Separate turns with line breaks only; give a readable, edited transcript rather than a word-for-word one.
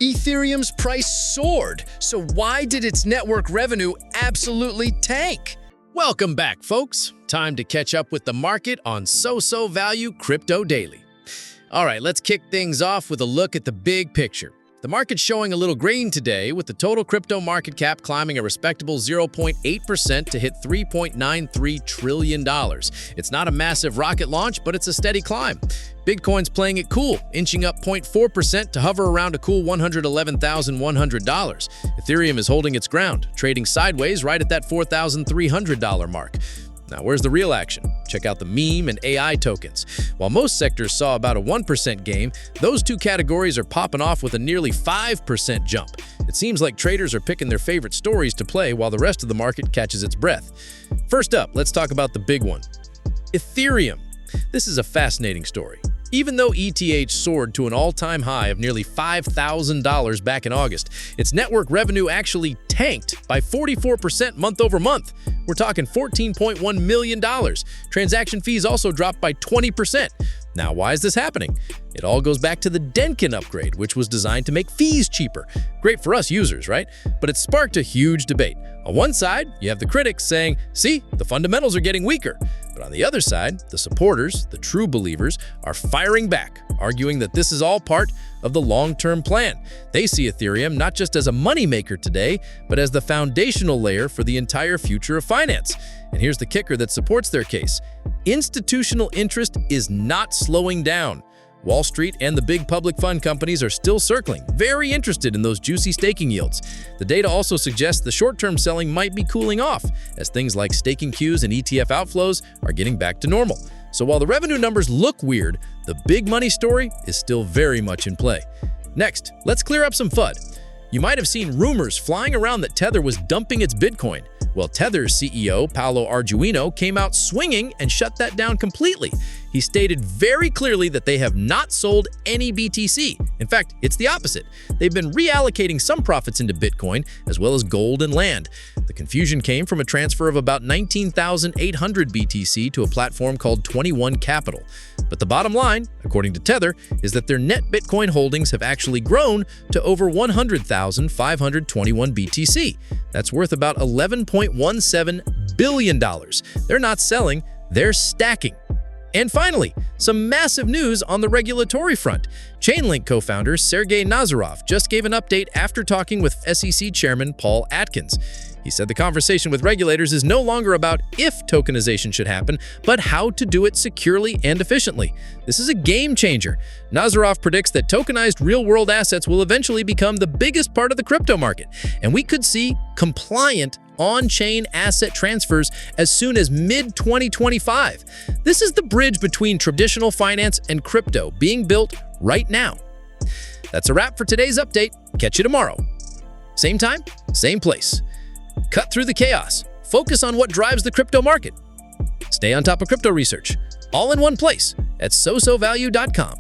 Ethereum's price soared, so why did its network revenue absolutely tank? Welcome back, folks. Time to catch up with the market on SoSoValue Crypto Daily. All right, let's kick things off with a look at the big picture. The market's showing a little green today, with the total crypto market cap climbing a respectable 0.8% to hit $3.93 trillion. It's not a massive rocket launch, but it's a steady climb. Bitcoin's playing it cool, inching up 0.4% to hover around a cool $111,100. Ethereum is holding its ground, trading sideways right at that $4,300 mark. Now, where's the real action? Check out the meme and AI tokens. While most sectors saw about a 1% gain, those two categories are popping off with a nearly 5% jump. It seems like traders are picking their favorite stories to play while the rest of the market catches its breath. First up, let's talk about the big one, Ethereum. This is a fascinating story. Even though ETH soared to an all-time high of nearly $5,000 back in August, its network revenue actually tanked by 44% month over month. We're talking $14.1 million. Transaction fees also dropped by 20%. Now, why is this happening? It all goes back to the Dencun upgrade, which was designed to make fees cheaper. Great for us users, right? But it sparked a huge debate. On one side, you have the critics saying, see, the fundamentals are getting weaker. But on the other side, the supporters, the true believers, are firing back, arguing that this is all part of the long-term plan. They see Ethereum not just as a moneymaker today, but as the foundational layer for the entire future of finance. And here's the kicker that supports their case. Institutional interest is not slowing down. Wall Street and the big public fund companies are still circling, very interested in those juicy staking yields. The data also suggests the short-term selling might be cooling off, as things like staking queues and ETF outflows are getting back to normal. So while the revenue numbers look weird, the big money story is still very much in play. Next, let's clear up some FUD. You might have seen rumors flying around that Tether was dumping its Bitcoin. Well, Tether's CEO, Paolo Arduino, came out swinging and shut that down completely. He stated very clearly that they have not sold any BTC. In fact, it's the opposite. They've been reallocating some profits into Bitcoin, as well as gold and land. The confusion came from a transfer of about 19,800 BTC to a platform called 21 Capital. But the bottom line, according to Tether, is that their net Bitcoin holdings have actually grown to over 100,521 BTC. That's worth about $11.17 billion. They're not selling, they're stacking. And finally, some massive news on the regulatory front. Chainlink co-founder Sergey Nazarov just gave an update after talking with SEC Chairman Paul Atkins. He said the conversation with regulators is no longer about if tokenization should happen, but how to do it securely and efficiently. This is a game changer. Nazarov predicts that tokenized real-world assets will eventually become the biggest part of the crypto market, and we could see compliant on-chain asset transfers as soon as mid-2025. This is the bridge between traditional finance and crypto being built right now. That's a wrap for today's update. Catch you tomorrow. Same time, same place. Cut through the chaos. Focus on what drives the crypto market. Stay on top of crypto research, all in one place at SoSoValue.com.